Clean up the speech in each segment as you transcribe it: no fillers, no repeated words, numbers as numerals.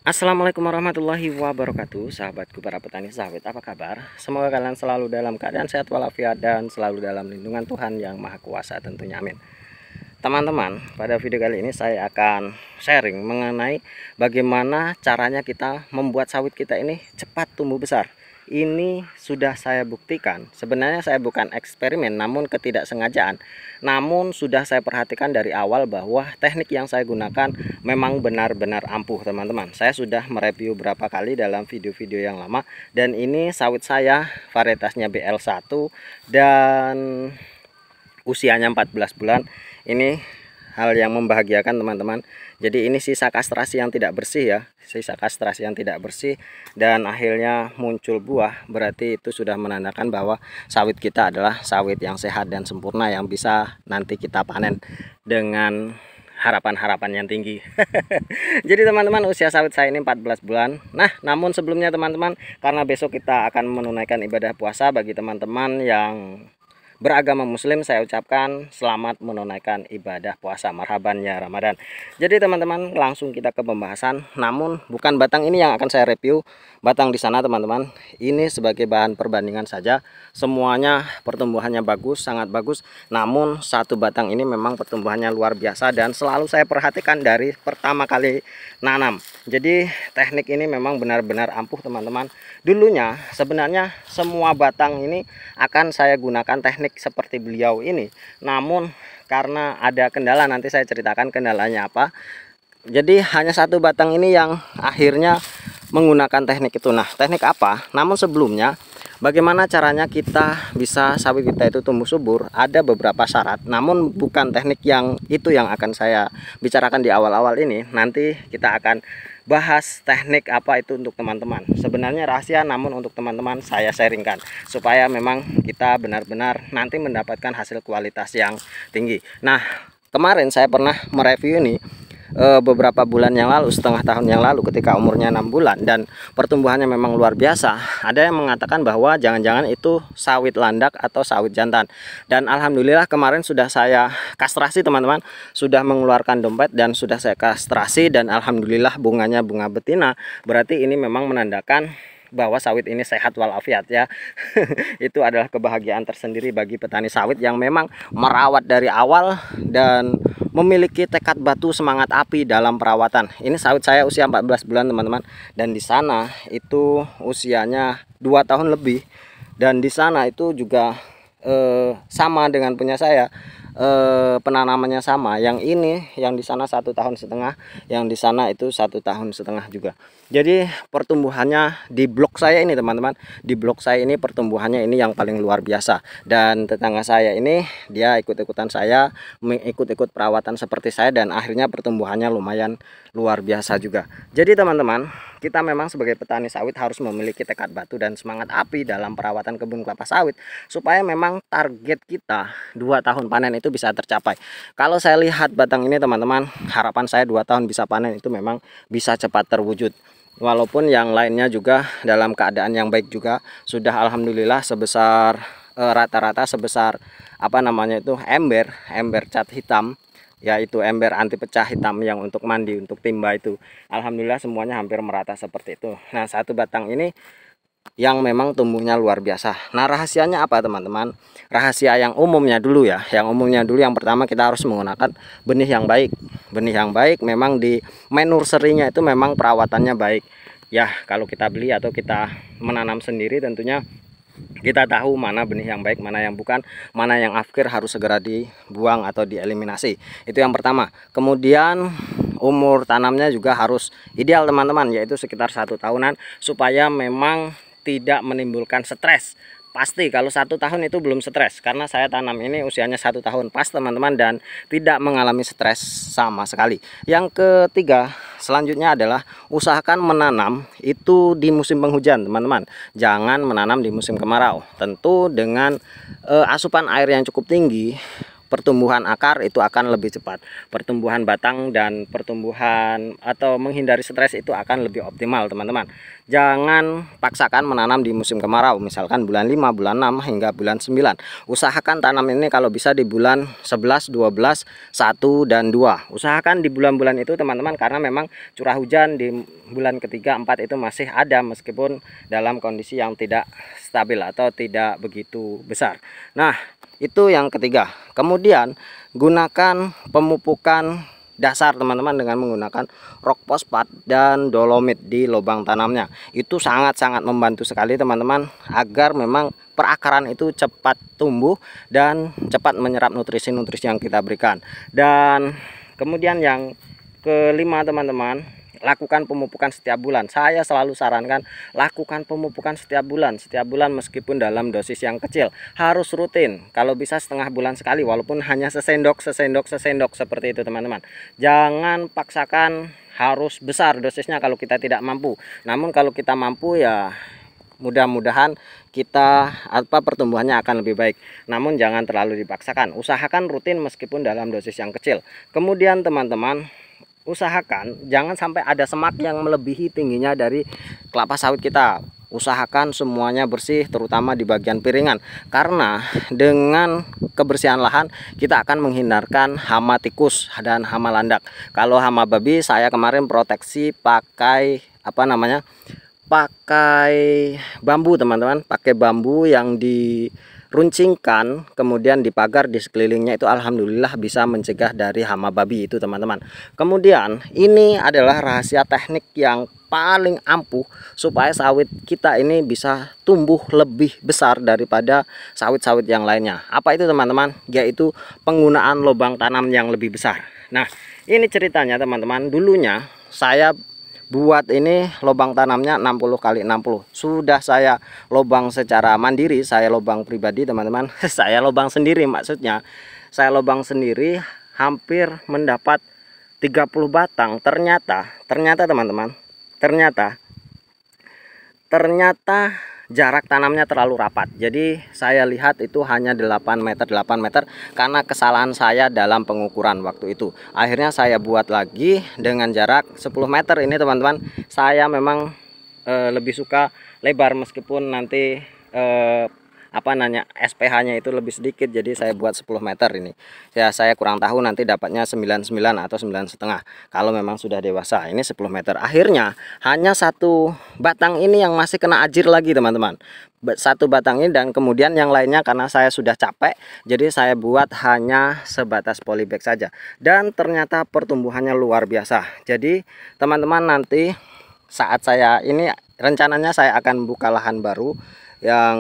Assalamualaikum warahmatullahi wabarakatuh, sahabatku para petani sawit, apa kabar? Semoga kalian selalu dalam keadaan sehat walafiat dan selalu dalam lindungan Tuhan yang Maha Kuasa tentunya, amin. Teman-teman, pada video kali ini saya akan sharing mengenai bagaimana caranya kita membuat sawit kita ini cepat tumbuh besar. Ini sudah saya buktikan. Sebenarnya saya bukan eksperimen, namun ketidaksengajaan. Namun sudah saya perhatikan dari awal bahwa teknik yang saya gunakan memang benar-benar ampuh, teman-teman. Saya sudah mereview berapa kali dalam video-video yang lama, dan ini sawit saya varietasnya BL1 dan usianya 14 bulan. Ini hal yang membahagiakan, teman-teman. Jadi ini sisa kastrasi yang tidak bersih ya, sisa kastrasi yang tidak bersih, dan akhirnya muncul buah. Berarti itu sudah menandakan bahwa sawit kita adalah sawit yang sehat dan sempurna, yang bisa nanti kita panen dengan harapan-harapan yang tinggi. Jadi teman-teman, usia sawit saya ini 14 bulan. Nah, namun sebelumnya teman-teman, karena besok kita akan menunaikan ibadah puasa, bagi teman-teman yang beragama muslim, saya ucapkan selamat menunaikan ibadah puasa, marhaban ya Ramadan. Jadi teman-teman, langsung kita ke pembahasan. Namun bukan batang ini yang akan saya review, batang di sana teman-teman. Ini sebagai bahan perbandingan saja. Semuanya pertumbuhannya bagus, sangat bagus. Namun satu batang ini memang pertumbuhannya luar biasa dan selalu saya perhatikan dari pertama kali nanam. Jadi teknik ini memang benar-benar ampuh, teman-teman. Dulunya sebenarnya semua batang ini akan saya gunakan teknik seperti beliau ini, namun karena ada kendala, nanti saya ceritakan kendalanya apa. Jadi hanya satu batang ini yang akhirnya menggunakan teknik itu. Nah, teknik apa? Namun sebelumnya, bagaimana caranya kita bisa sawit kita itu tumbuh subur? Ada beberapa syarat, namun bukan teknik yang itu yang akan saya bicarakan di awal-awal ini. Nanti kita akan bahas teknik apa itu untuk teman-teman. Sebenarnya rahasia, namun untuk teman-teman saya sharingkan supaya memang kita benar-benar nanti mendapatkan hasil kualitas yang tinggi. Nah, kemarin saya pernah mereview ini beberapa bulan yang lalu, setengah tahun yang lalu, ketika umurnya 6 bulan dan pertumbuhannya memang luar biasa. Ada yang mengatakan bahwa jangan-jangan itu sawit landak atau sawit jantan, dan alhamdulillah kemarin sudah saya kastrasi, teman-teman. Sudah mengeluarkan dompet dan sudah saya kastrasi, dan alhamdulillah bunganya bunga betina. Berarti ini memang menandakan bahwa sawit ini sehat walafiat ya. Itu adalah kebahagiaan tersendiri bagi petani sawit yang memang merawat dari awal dan memiliki tekad batu, semangat api dalam perawatan. Ini sawit saya usia 14 bulan, teman-teman. Dan di sana itu usianya 2 tahun lebih. Dan di sana itu juga sama dengan punya saya. Penanamannya sama. Yang ini, yang di sana 1,5 tahun, yang di sana itu 1,5 tahun juga. Jadi pertumbuhannya di blok saya ini, teman-teman, di blok saya ini pertumbuhannya ini yang paling luar biasa. Dan tetangga saya ini dia ikut-ikutan saya, mengikut-ikut perawatan seperti saya, dan akhirnya pertumbuhannya lumayan luar biasa juga. Jadi teman-teman, kita memang sebagai petani sawit harus memiliki tekad batu dan semangat api dalam perawatan kebun kelapa sawit, supaya memang target kita 2 tahun panen itu bisa tercapai. Kalau saya lihat batang ini, teman-teman, harapan saya 2 tahun bisa panen itu memang bisa cepat terwujud. Walaupun yang lainnya juga dalam keadaan yang baik juga, sudah alhamdulillah sebesar rata-rata sebesar apa namanya itu, ember cat hitam, yaitu ember anti pecah hitam yang untuk mandi, untuk timba itu. Alhamdulillah semuanya hampir merata seperti itu. Nah, satu batang ini yang memang tumbuhnya luar biasa. Nah, rahasianya apa, teman-teman? Rahasia yang umumnya dulu ya. Yang umumnya dulu, yang pertama kita harus menggunakan benih yang baik. Benih yang baik memang di main nursery-nya itu memang perawatannya baik. Ya, kalau kita beli atau kita menanam sendiri tentunya kita tahu mana benih yang baik, mana yang bukan, mana yang afkir harus segera dibuang atau dieliminasi. Itu yang pertama. Kemudian umur tanamnya juga harus ideal, teman-teman, yaitu sekitar 1 tahunan, supaya memang tidak menimbulkan stres. Pasti kalau 1 tahun itu belum stres, karena saya tanam ini usianya 1 tahun pas, teman-teman, dan tidak mengalami stres sama sekali. Yang ketiga selanjutnya adalah usahakan menanam itu di musim penghujan, teman-teman. Jangan menanam di musim kemarau. Tentu dengan asupan air yang cukup tinggi, pertumbuhan akar itu akan lebih cepat, pertumbuhan batang dan pertumbuhan atau menghindari stres itu akan lebih optimal teman-teman. Jangan paksakan menanam di musim kemarau, misalkan bulan 5, bulan 6 hingga bulan 9. Usahakan tanam ini kalau bisa di bulan 11, 12, 1 dan 2. Usahakan di bulan-bulan itu teman-teman, karena memang curah hujan di bulan ketiga 4 itu masih ada meskipun dalam kondisi yang tidak stabil atau tidak begitu besar. Nah, itu yang ketiga. Kemudian gunakan pemupukan dasar teman-teman dengan menggunakan rock fosfat dan dolomit di lubang tanamnya. Itu sangat-sangat membantu sekali teman-teman agar memang perakaran itu cepat tumbuh dan cepat menyerap nutrisi-nutrisi yang kita berikan. Dan kemudian yang kelima teman-teman, lakukan pemupukan setiap bulan. Saya selalu sarankan lakukan pemupukan setiap bulan meskipun dalam dosis yang kecil. Harus rutin, kalau bisa setengah bulan sekali, walaupun hanya sesendok seperti itu teman-teman. Jangan paksakan harus besar dosisnya kalau kita tidak mampu. Namun kalau kita mampu ya mudah-mudahan kita pertumbuhannya akan lebih baik. Namun jangan terlalu dipaksakan. Usahakan rutin meskipun dalam dosis yang kecil. Kemudian teman-teman, usahakan jangan sampai ada semak yang melebihi tingginya dari kelapa sawit kita. Usahakan semuanya bersih, terutama di bagian piringan, karena dengan kebersihan lahan kita akan menghindarkan hama tikus dan hama landak. Kalau hama babi, saya kemarin proteksi pakai pakai bambu teman-teman, pakai bambu yang diruncingkan kemudian dipagar di sekelilingnya, itu alhamdulillah bisa mencegah dari hama babi itu teman-teman. Kemudian ini adalah rahasia teknik yang paling ampuh supaya sawit kita ini bisa tumbuh lebih besar daripada sawit-sawit yang lainnya. Apa itu teman-teman? Yaitu penggunaan lubang tanam yang lebih besar. Nah, ini ceritanya teman-teman. Dulunya saya buat ini lubang tanamnya 60 kali 60. Sudah saya lubang secara mandiri, saya lubang pribadi teman-teman. Saya lubang sendiri, maksudnya saya lubang sendiri hampir mendapat 30 batang. Ternyata teman-teman, ternyata jarak tanamnya terlalu rapat. Jadi saya lihat itu hanya 8 meter karena kesalahan saya dalam pengukuran waktu itu. Akhirnya saya buat lagi dengan jarak 10 meter ini teman-teman. Saya memang lebih suka lebar meskipun nanti SPH-nya itu lebih sedikit, jadi saya buat 10 meter ini. Ya, saya kurang tahu nanti dapatnya 99 atau 9,5 kalau memang sudah dewasa. Ini 10 meter. Akhirnya hanya satu batang ini yang masih kena ajir lagi teman-teman. Satu batang ini, dan kemudian yang lainnya karena saya sudah capek, jadi saya buat hanya sebatas polybag saja. Dan ternyata pertumbuhannya luar biasa. Jadi teman-teman, nanti saat saya ini rencananya saya akan buka lahan baru yang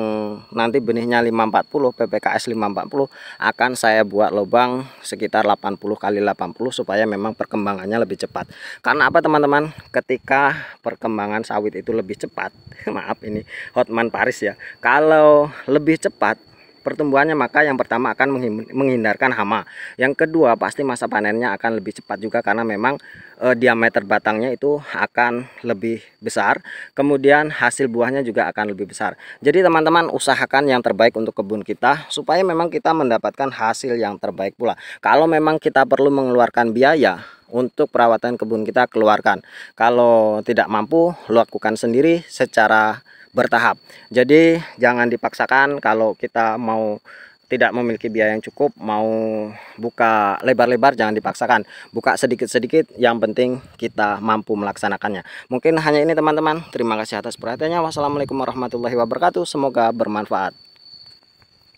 nanti benihnya 540 PPKS 540, akan saya buat lubang sekitar 80 kali 80 supaya memang perkembangannya lebih cepat. Karena apa teman-teman? Ketika perkembangan sawit itu lebih cepat, maaf ini Hotman Paris ya, kalau lebih cepat pertumbuhannya, maka yang pertama akan menghindarkan hama. Yang kedua, pasti masa panennya akan lebih cepat juga karena memang diameter batangnya itu akan lebih besar. Kemudian hasil buahnya juga akan lebih besar. Jadi teman-teman, usahakan yang terbaik untuk kebun kita supaya memang kita mendapatkan hasil yang terbaik pula. Kalau memang kita perlu mengeluarkan biaya untuk perawatan kebun kita, keluarkan. Kalau tidak mampu, lakukan sendiri secara bertahap. Jadi jangan dipaksakan. Kalau kita mau tidak memiliki biaya yang cukup, mau buka lebar-lebar, jangan dipaksakan. Buka sedikit-sedikit, yang penting kita mampu melaksanakannya. Mungkin hanya ini teman-teman. Terima kasih atas perhatiannya. Wassalamualaikum warahmatullahi wabarakatuh. Semoga bermanfaat.